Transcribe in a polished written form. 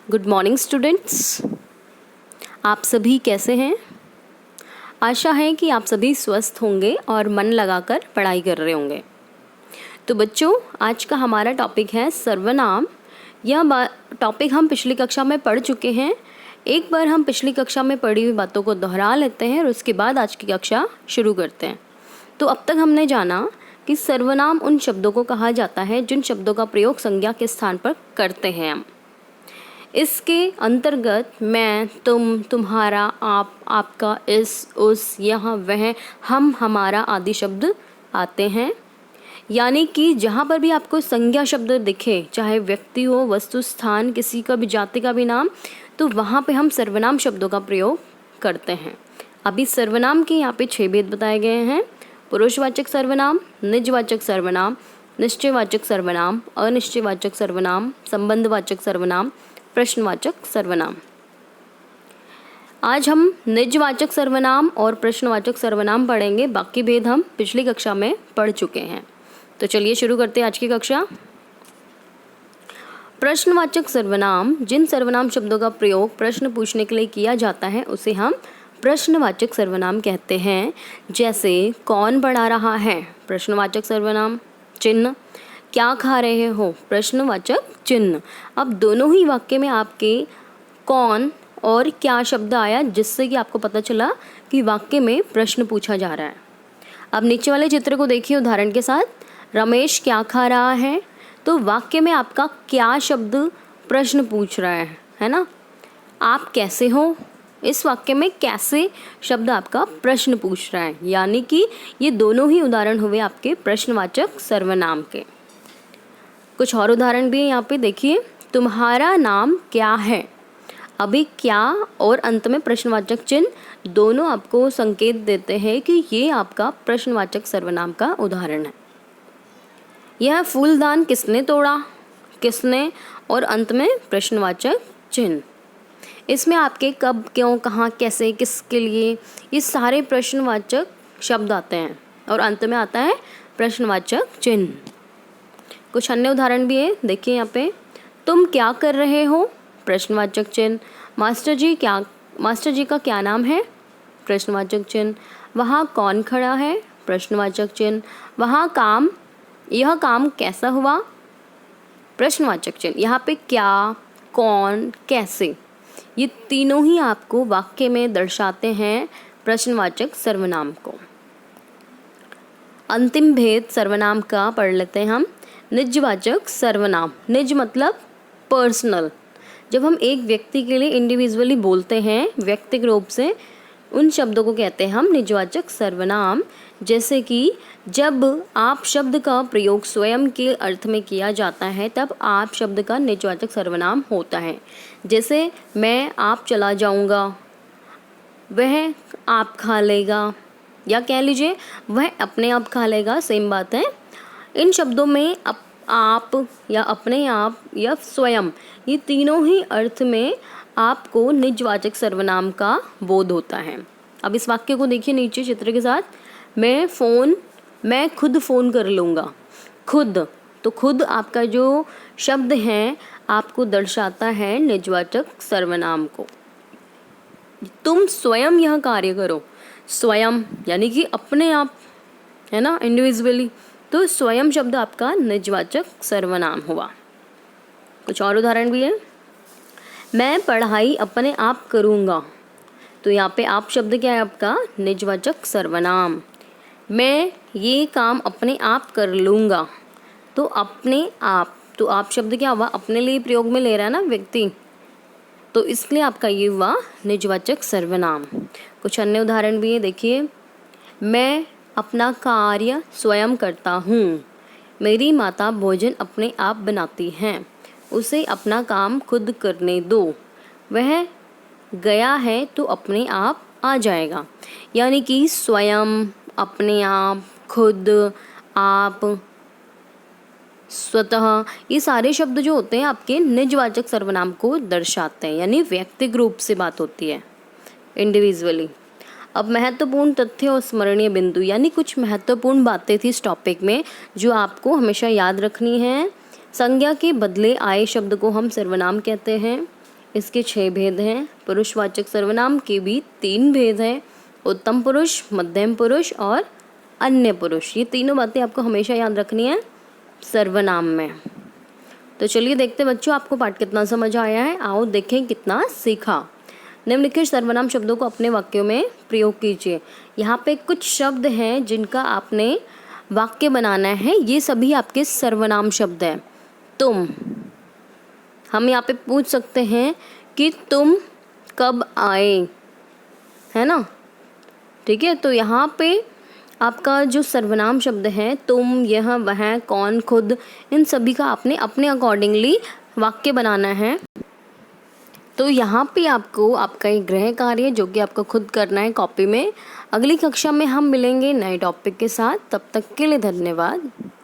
Good morning students. आप सभी कैसे हैं? आशा है कि आप सभी स्वस्थ होंगे और मन लगाकर पढ़ाई कर रहे होंगे। तो बच्चों, आज का हमारा टॉपिक है सर्वनाम। यह टॉपिक हम पिछली कक्षा में पढ़ चुके हैं। एक बार हम पिछली कक्षा में पढ़ी हुई बातों को दोहरा लेते हैं और उसके बाद आज की कक्षा शुरू करते हैं। तो अब तक हमने जाना कि सर्वनाम उन शब्दों को कहा जाता है जिन शब्दों का प्रयोग संज्ञा के स्थान पर करते हैं हम। इसके अंतर्गत मैं, तुम, तुम्हारा, आप, आपका, इस, उस, यह, वह, हम, हमारा आदि शब्द आते हैं। यानी कि जहाँ पर भी आपको संज्ञा शब्द दिखे, चाहे व्यक्ति हो, वस्तु, स्थान, किसी का भी जाति का भी नाम, तो वहाँ पे हम सर्वनाम शब्दों का प्रयोग करते हैं। अभी सर्वनाम के यहाँ पे 6 भेद बताए गए हैं। पुरुषवाचक सर्वनाम, निजवाचक सर्वनाम, निश्चयवाचक सर्वनाम, अनिश्चयवाचक सर्वनाम, संबंधवाचक सर्वनाम, प्रश्नवाचक सर्वनाम। आज हम निजवाचक सर्वनाम और प्रश्नवाचक सर्वनाम पढ़ेंगे। बाकी भेद हम पिछली कक्षा में पढ़ चुके हैं। तो चलिए शुरू करते हैं आज की कक्षा। प्रश्नवाचक सर्वनाम, जिन सर्वनाम शब्दों का प्रयोग प्रश्न पूछने के लिए किया जाता है उसे हम प्रश्नवाचक सर्वनाम कहते हैं। जैसे कौन पढ़ा रहा है, प्रश्नवाचक सर्वनाम चिन्ह। क्या खा रहे हो, प्रश्नवाचक चिन्ह। अब दोनों ही वाक्य में आपके कौन और क्या शब्द आया, जिससे कि आपको पता चला कि वाक्य में प्रश्न पूछा जा रहा है। अब नीचे वाले चित्र को देखिए उदाहरण के साथ। रमेश क्या खा रहा है, तो वाक्य में आपका क्या शब्द प्रश्न पूछ रहा है ना। आप कैसे हो, इस वाक्य में कैसे शब्द आपका प्रश्न पूछ रहा है। यानी कि ये दोनों ही उदाहरण हुए आपके प्रश्नवाचक सर्वनाम के। कुछ और उदाहरण भी यहाँ पे देखिए। तुम्हारा नाम क्या है। अभी क्या और अंत में प्रश्नवाचक चिन्ह दोनों आपको संकेत देते हैं कि ये आपका प्रश्नवाचक सर्वनाम का उदाहरण है। यह फूलदान किसने तोड़ा, किसने और अंत में प्रश्नवाचक चिन्ह। इसमें आपके कब, क्यों, कहाँ, कैसे, किसके लिए, ये सारे प्रश्नवाचक शब्द आते हैं और अंत में आता है प्रश्नवाचक चिन्ह। कुछ अन्य उदाहरण भी है, देखिए यहाँ पे। तुम क्या कर रहे हो, प्रश्नवाचक चिन्ह। मास्टर जी का क्या नाम है, प्रश्नवाचक चिन्ह। वहाँ कौन खड़ा है, प्रश्नवाचक चिन्ह। वहाँ काम, यह काम कैसा हुआ, प्रश्नवाचक चिन्ह। यहाँ पे क्या, कौन, कैसे, ये तीनों ही आपको वाक्य में दर्शाते हैं प्रश्नवाचक सर्वनाम को। अंतिम भेद सर्वनाम का पढ़ लेते हैं हम। निजवाचक सर्वनाम। निज मतलब पर्सनल। जब हम एक व्यक्ति के लिए इंडिविजुअली बोलते हैं, व्यक्तिगत रूप से, उन शब्दों को कहते हैं हम निजवाचक सर्वनाम। जैसे कि जब आप शब्द का प्रयोग स्वयं के अर्थ में किया जाता है तब आप शब्द का निजवाचक सर्वनाम होता है। जैसे मैं आप चला जाऊंगा, वह आप खा लेगा, या कह लीजिए वह अपने आप खा लेगा, सेम बात है। इन शब्दों में आप या अपने आप या स्वयं, ये तीनों ही अर्थ में आपको निजवाचक सर्वनाम का बोध होता है। अब इस वाक्य को देखिए नीचे चित्र के साथ। मैं खुद फ़ोन कर लूँगा। खुद, तो खुद आपका जो शब्द है आपको दर्शाता है निजवाचक सर्वनाम को। तुम स्वयं यह कार्य करो। स्वयं यानी कि अपने आप, है ना, इंडिविजुअली, तो स्वयं शब्द आपका निजवाचक सर्वनाम हुआ। कुछ और उदाहरण भी है। मैं पढ़ाई अपने आप करूँगा, तो यहाँ पे आप शब्द क्या है आपका निजवाचक सर्वनाम। मैं ये काम अपने आप कर लूँगा, तो अपने आप, तो आप शब्द क्या हुआ, अपने लिए प्रयोग में ले रहा है ना व्यक्ति, तो इसलिए आपका ये हुआ निजवाचक सर्वनाम। कुछ अन्य उदाहरण भी है, देखिए। मैं अपना कार्य स्वयं करता हूँ। मेरी माता भोजन अपने आप बनाती हैं, उसे अपना काम खुद करने दो। वह गया है तो अपने आप आ जाएगा। यानी कि स्वयं, अपने आप, खुद, आप, स्वतः, ये सारे शब्द जो होते हैं आपके निजवाचक सर्वनाम को दर्शाते हैं। यानी व्यक्तिगत रूप से बात होती है, इंडिविजुअली। अब महत्वपूर्ण तथ्य और स्मरणीय बिंदु, यानी कुछ महत्वपूर्ण बातें थी इस टॉपिक में जो आपको हमेशा याद रखनी है। संज्ञा के बदले आए शब्द को हम सर्वनाम कहते हैं। इसके 6 भेद हैं। पुरुषवाचक सर्वनाम के भी 3 भेद हैं, उत्तम पुरुष, मध्यम पुरुष और अन्य पुरुष। ये तीनों बातें आपको हमेशा याद रखनी है सर्वनाम में। तो चलिए देखते हैं बच्चों आपको पाठ कितना समझ आया है। आओ देखें कितना सीखा। निम्नलिखित सर्वनाम शब्दों को अपने वाक्यों में प्रयोग कीजिए। यहाँ पे कुछ शब्द हैं जिनका आपने वाक्य बनाना है। ये सभी आपके सर्वनाम शब्द हैं। तुम, हम यहाँ पे पूछ सकते हैं कि तुम कब आए, है ना। ठीक है, तो यहाँ पे आपका जो सर्वनाम शब्द है तुम, यह, वह, कौन, खुद, इन सभी का आपने अपने अकॉर्डिंगली वाक्य बनाना है। तो यहाँ पे आपको आपका एक गृह कार्य है जो कि आपको खुद करना है कॉपी में। अगली कक्षा में हम मिलेंगे नए टॉपिक के साथ। तब तक के लिए धन्यवाद।